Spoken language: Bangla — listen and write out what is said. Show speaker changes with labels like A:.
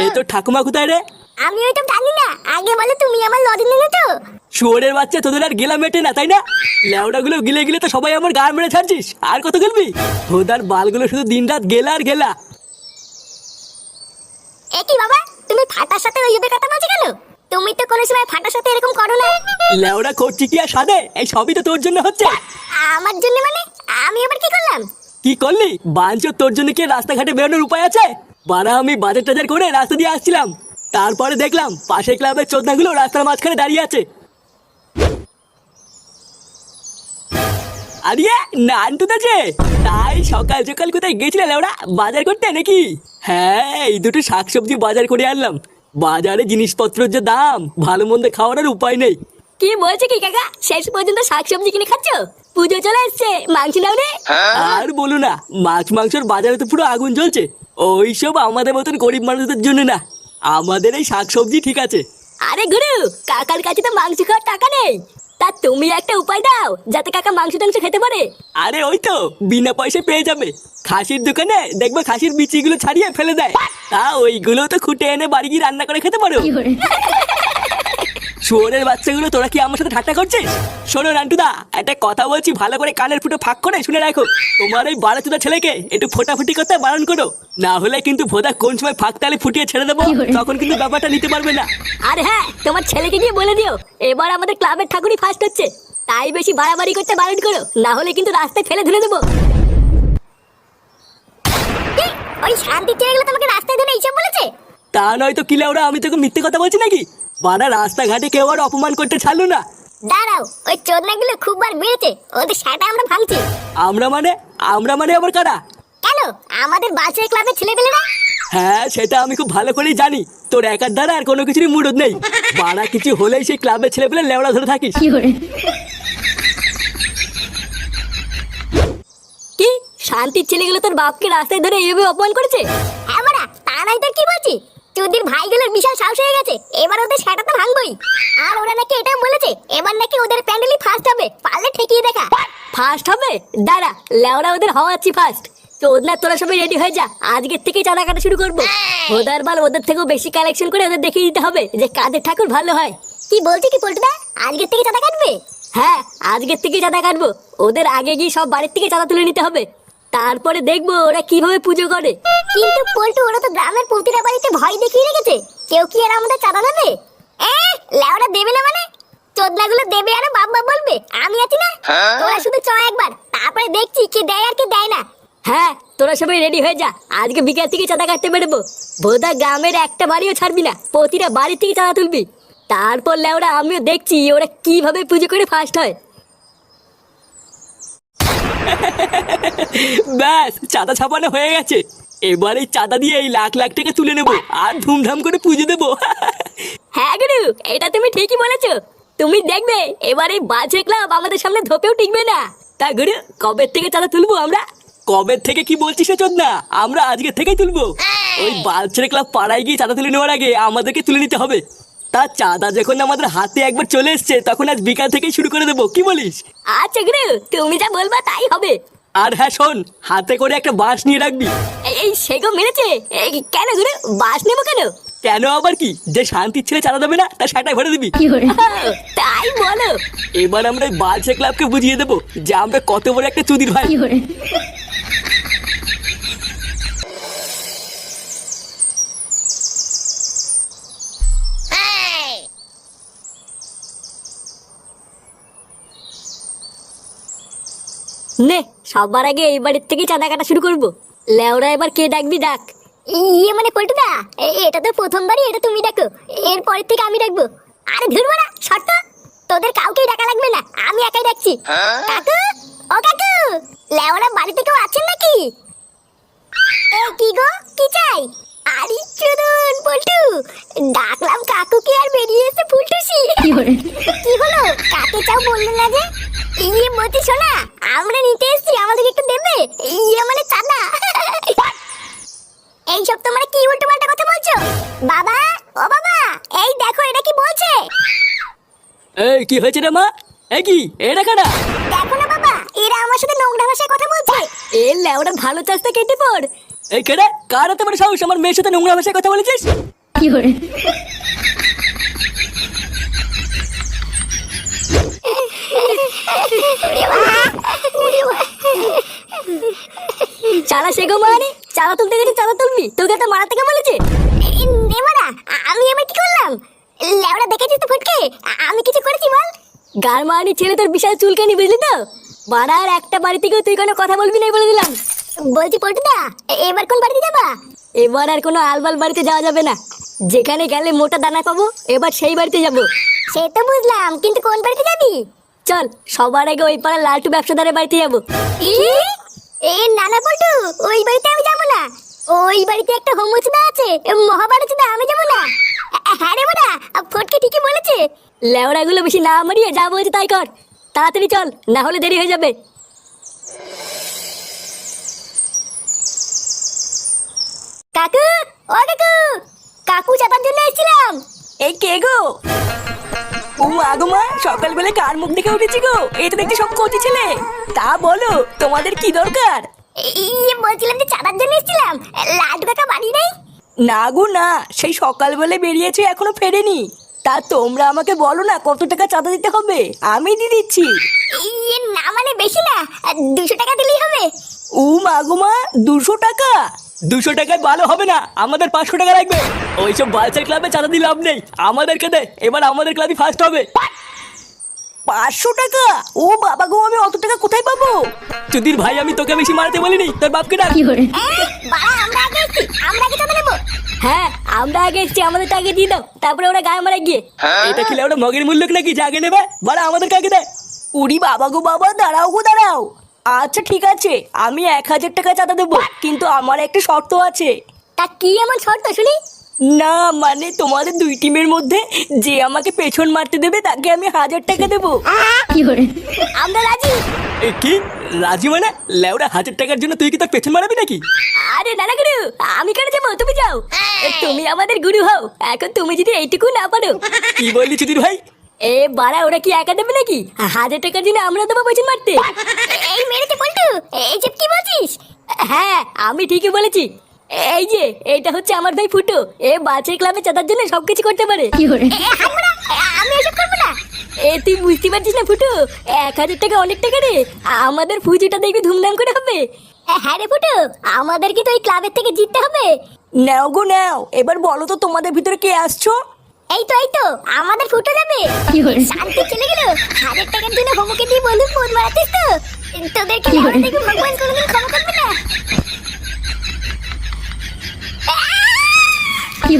A: এই তো ঠাকুমা কোথায় রে?
B: আমি ওই তো জানি না, আগে বলো তুমি আমার লজেন নিলে তো।
A: শুয়োরের বাচ্চা, তোদের আর গেলা মেটে না তাই না? লেওড়া গুলো গিলে গিলে তো সবাই আমার গাড় মেরে ছাড়ছিস, আর কত গেলবি? হোদার বালগুলো শুধু দিনরাত গেলা আর গেলা।
B: এ কি বাবা, তুমি ফাটার সাথে ওইভাবে কথা বলছো কেন? তুমি তো কোনো সময় ফাটার সাথে এরকম করো না।
A: লেওড়া করছি কি আর সাদে? এই সবই তো তোর জন্য হচ্ছে।
B: আমার জন্য মানে? আমি আবার কি করলাম?
A: কি করলি বাঞ্চো? তোর জন্য কি রাস্তাঘাটে বেরোনোর উপায় আছে? বাড়া আমি বাজার টাজার করে রাস্তা দিয়ে আসছিলাম, তারপরে দেখলাম পাশের ক্লাবের চোদনাগুলো রাস্তার মাঝখানে দাঁড়িয়ে আছে। আরে নান্টু আছে? তাই সকাল সকাল কোথায় গেছিলে লেওড়া? বাজার করতে নাকি? হ্যাঁ, এই দুটো শাকসবজি বাজার করে আনলাম। বাজারে জিনিসপত্রের যে দাম, ভালো মন্দ খাওয়ার আর উপায় নেই।
B: কি বলছে কি কাকা, শেষ পর্যন্ত শাকসবজি কিনে খাচ্ছ? পুজো চলে এসছে, মাংস নাও রে।
A: আর বলো না, মাছ মাংসের বাজারে তো পুরো আগুন জ্বলছে। ওইসব আমাদের মতন গরিব মানুষদের জন্য না, আমাদের এই শাকসবজি ঠিক আছে।
B: আরে গুরু, কাকার কাছে তো মাংস খাওয়ার টাকা নেই, তা তুমি একটা উপায় দাও যাতে কাকা মাংস টাংস খেতে পারে।
A: আরে ওই তো বিনা পয়সা পেয়ে যাবে। খাসির দোকানে দেখবে খাসির বিচিগুলো ছাড়িয়ে ফেলে দেয়, তা ওইগুলো তো খুঁটে এনে বাড়ি গিয়ে রান্না করে খেতে পারো। শুয়োরের বাচ্চাগুলো, তোরা কি আমার সাথে ঠাট্টা করছিস? শোনো নান্টুদা, একটা কথা বলছি, ভালো করে কানের ফুটো ফাঁক করে শুনে রাখো। তোমার ওই বাড়াচুদা ছেলেকে একটু ফোটাফুটি করতে বারণ করো, না হলে কিন্তু ভোদা কোন সময় ফাঁক তালে ফুটিয়ে ছেড়ে দেবো, তখন কিন্তু ব্যাপারটা নিতে পারবে না।
B: আর হ্যাঁ, তোমার ছেলেকে গিয়ে বলে দিও এবার আমাদের ক্লাবের ঠাকুরই ফার্স্ট হচ্ছে, তাই বেশি বাড়াবাড়ি করতে বারণ করো, না হলে কিন্তু রাস্তায় ফেলে ধরে দেবো। ওই শান্তি ছেলেগুলো তোমাকে রাস্তায় ধরে এইসব বলেছে?
A: তা নয় তো কিলে, ওরা আমি তোকে মিথ্যে কথা বলছি নাকি? বাড়া রাস্তাঘাটে কেউ আর অপমান করতে ছাড়লো না।
B: দাঁড়াও, ওই চোদনাগুলো খুব বার বেড়েছে, ওদের সাথে আমরা ভাঙছি।
A: আমরা মানে আবার কারা?
B: কেন, আমাদের বাচ্চার ক্লাবের ছেলেপেলেরা।
A: হ্যাঁ, সেটা আমি খুব ভালো করেই জানি। তোর একার দ্বারা আর কোনো কিছুরই মুরদ নেই। বাড়া কিছু হলেই সেই ক্লাবের ছেলে পেলে লেওড়া ধরে থাকিস।
B: কি শান্তির ছেলেগুলো তোর বাপকে রাস্তায় ধরে এইভাবে অপমান করেছে? হ্যাঁ মারা, তা নাই তোর কি বলছি, চুদির ভাইগুলোর বিশাল সাহস হয়ে গেছে, এবার ওদের সেটা তো ভাঙবই। আর ওরা নাকি এটাও বলেছে এবার নাকি ওদের প্যান্ডেলই ফার্স্ট হবে, পারলে ঠেকিয়ে দেখা। ফার্স্ট হবে? দাঁড়া, লেওরা ওদের হওয়াচ্ছি ফার্স্ট। চোদনা তোরা সবাই রেডি হয়ে যা, আজকের থেকে চাঁদা কাটা শুরু করবো। ওদের বাল ওদের থেকেও বেশি কালেকশন করে ওদের দেখিয়ে দিতে হবে যে কাদের ঠাকুর ভালো হয়। কি বলছি কি পল্টুদা, আজকের থেকে চাঁদা কাটবে? হ্যাঁ, আজকের থেকে চাঁদা কাটবো। ওদের আগে গিয়ে সব বাড়ির থেকে চাঁদা তুলে নিতে হবে, তারপরে দেখবো ওরা কিভাবে পুজো করে। কিন্তু পল্টু, ওরা তো গ্রামের প্রতিটা বাড়িতে ভয় দেখিয়ে রেখেছে, কেউ কি আর আমাদের চাঁদা দেবে? লেওরা দেবে না মানে? চোদনাগুলো দেবে আর বাপ বাপ বলবে, আমি আছি না। তোরা শুধু চ একবার, তারপরে দেখছি কে দেয় আর কে দেয় না। হ্যাঁ, তোরা সবাই রেডি হয়ে যা, আজকে বিকেল থেকে চাঁদা কাটতে বেরোবো। বোধা গ্রামের একটা বাড়িও ছাড়বি না, প্রতিটা বাড়ি থেকে চাঁদা তুলবি। তারপর লেওরা আমিও দেখছি ওরা কিভাবে পুজো করে ফার্স্ট হয়।
A: ব্যাস, চাঁদা ছাপানো হয়ে গেছে। এবার এই চাঁদা দিয়ে এই লাখ লাখ টাকা তুলে নেবো আর ধুমধাম করে পুজো দেবো।
B: হ্যাঁ গুরু, এটা তুমি ঠিকই বলেছো। তুমি দেখবে এবার এই বাজে ক্লাব আমাদের সামনে ধোপেও টিকবে না।
A: তা গুরু, কবে থেকে চাঁদা তুলবো আমরা? কবে থেকে কি বলছিস চোদ না, আমরা আজকে থেকেই তুলবো। ওই বালছেড়ে ক্লাব পাড়ায় গিয়ে চাঁদা তুলে নেওয়ার আগে আমাদেরকে তুলে নিতে হবে। তা চাঁদা যখন আমাদের হাতে একবার চলে এসছে, তখন আজ বিকাল থেকেই শুরু করে দেবো, কি বলিস?
B: আচ্ছা গুরু, তুমি যা বলবা তাই হবে।
A: আর হ্যাঁ শোন, হাতে করে একটা বাঁশ নিয়ে রাখবি।
B: এই সেগো মেরেছে। কেন গুরু, বাস নেবো কেন?
A: কেন আবার কি, যে শান্তির ছেলে চাঁদা দেবে না তার সেটাই ভরে দিবি।
B: তাই বলো?
A: এবার আমরা এই বালছে ক্লাবকে বুঝিয়ে দেবো যে আমরা কত বড় একটা চুদির ভাই।
B: নে, সবার আগে এই বাড়ির থেকে চাঁদা কাটা শুরু করবো। লেওরা এবার কে ডাকবি ডাক। ইয়ে মানে পল্টুদা, এটা তো প্রথমবারই, এটা তুমি ডাকো, এরপরের থেকে আমি ডাকবো। আরে ধুরবো না, শর্ত তোদের কাউকেই ডাকা লাগবে না, আমি একাই ডাকছি। কাকু, ও কাকু, লেওরা বাড়িতে কেউ আছেন নাকি? কি গো, কি চাই? আরে চুদন পল্টু, ডাকলাম কাকু কি আর বেরিয়ে এসে ফুলটুসি। কি হলো, কাকে চাও বললে না যে? ইয়ে মতি শোনা, আমরা নিতে এসেছি, আমাদেরকে একটু দেবে? ইয়ে মানে চাঁদা। এইসব তোমরা কি উল্টো পাল্টা কথা বলছো? বাবা, ও বাবা, এই দেখো এটা কি বলছে।
A: এই কি হয়েছে রে মা? এই কি, এটা কারা?
B: দেখো না বাবা, এরা আমার সাথে নোংরা ভাষায় কথা বলছে। এ লেওরা ভালো চাষটা কেটে পড়।
A: এই কেডা কার এত বড় সাহস আমার মেয়ের সাথে নোংরা ভাষায় কথা বলেছিস?
B: চালা শেখো মানে চালা তুলতে গেছে চালা তুলবি, তোকে তো মারা থেকে বলেছে। আমি কি করলাম? লেওড়া দেখেছিস তো ফটকে, আমি কিছু করেছি বল? গার মারানি ছেলে তোর বিশাল চুলকানি, বুঝলি তো? বাড়ার একটা বাড়ি থেকেও তুই কোনো কথা বলবি না বলে দিলাম। বলছি পল্টুদা, এবার কোন বাড়িতে যাবা? এবার আর কোনো আলবাল বাড়িতে যাওয়া যাবে না। যেখানে গেলে মোটা দানা পাবো, এবার সেই বাড়িতে যাব। সে তো বুঝলাম, কিন্তু কোন বাড়িতে যাবি? চল সবার আগে ওই পাড়ার লালটু ব্যবসাদারের বাড়িতে যাবো। নানা পল্টু, ওই বাড়িতে আমি যাবো না। ওই বাড়িতে একটা হোমচুদা আছে, মহাভারতদা, আমি যাবো না। হ্যাঁ রে বড়া, ফটকে ঠিকই বলেছে। লেওড়া গুলো বেশি না মারিয়ে যা বলছে তাই কর। তাড়াতাড়ি চল, না হলে দেরি হয়ে যাবে। কাকু, ও কাকু, কাকু চাপার জন্য এসেছিলাম।
A: এই কে গো? ও আগো মা, সকালবেলা কার মুখ দেখে উঠেছি গো? এই তো দেখছি সব কচি ছেলে। তা বলো, তোমাদের কি দরকার?
B: বলছিলাম যে চাঁদার জন্য এসেছিলাম। লাড্ডু কাকা বাড়ি নেই?
A: না গো না, সেই সকালবেলা বেরিয়েছে, এখনো ফেরেনি। তা তোমরা আমাকে বলো না কত টাকা চাঁদা দিতে হবে, আমি দিয়ে দিচ্ছি।
B: না মানে বেশি না, 200 টাকা দিলেই হবে।
A: ও মাগো মা, 200 টাকা? 200 টাকায় ভালো হবে না, আমাদের 500 টাকা লাগবে। ওইসব বালচার ক্লাবে চাঁদা দিয়ে লাভ নেই, আমাদেরকে দে। এবার আমাদের ক্লাবই ফার্স্ট হবে। 500 টাকা? ও বাবা গো, আমি অত টাকা কোথায় পাবো? চুদির ভাই, আমি তোকে বেশি মারতে বলিনি, তোর বাপকে ডাক।
B: আমরা আগে এসেছি, আমরা আগে চাঁদা নেবো। হ্যাঁ, আমরা আগে এসেছি, আমাদের আগে দিয়ে দাও, তারপরে ওরা গায়ে মারা গিয়ে।
A: এটা কি ওটা মগের মূল্য নাকি জাগে নেবে? বাড়া আমাদের কাকে দেয়? উড়ি বাবা গো বাবা, দাঁড়াও গো দাঁড়াও। আচ্ছা ঠিক আছে, আমি 1000 টাকা চাঁদা দেবো, কিন্তু আমার একটা শর্ত আছে।
B: তা কি এমন শর্ত শুনি?
A: না মানে তোমাদের দুই টিমের মধ্যে যে আমাকে পেছন মারতে দেবে তাকে আমি 1000 টাকা দেবো।
B: আমরা রাজি।
A: এ কি রাজি মানে? লেওড়া 1000 টাকার জন্য তুই কি তোর পেছন মারাবি নাকি?
B: আরে নানা গুরু, আমি কেন যাবো, তুমি যাও। তুমি আমাদের গুরু হও, এখন তুমি যদি এইটুকু না পারো।
A: কি বললি চুদির ভাই?
B: এ বাড়া, ওরা কি একা দেবে নাকি? 1000 টাকার জন্য আমরা দেবো পেছন মারতে? এই মেরেছে পল্টু, এই যে কি বলছিস? হ্যাঁ, আমি ঠিকই বলেছি। এই যে এইটা হচ্ছে আমার ভাই ফুটো, এ বাচ্চার ক্লাবে চাঁদার জন্য সবকিছু করতে পারে। আমি এসব করবো না। এ তুই বুঝতে পারছিস না ফুটো, 1000 টাকা অনেক টাকা রে। আমাদের পুজোটা দেখবি ধুমধাম করে হবে। হ্যাঁ রে ফুটো, আমাদের কি তো এই ক্লাবের থেকে জিততে হবে।
A: নাও গো নাও, এবার বলো তো তোমাদের ভিতরে কে আসছো?
B: এই তো আমাদের ফুটো যাবে। শান্তি চলে গেল। 1000 টাকার জন্য হোমকে দিয়ে বন্ধু ফোন মারাতিস তো? তোদেরকে লেওড়া দেখে ভগবান কোনোদিন ক্ষমা করবে না। কি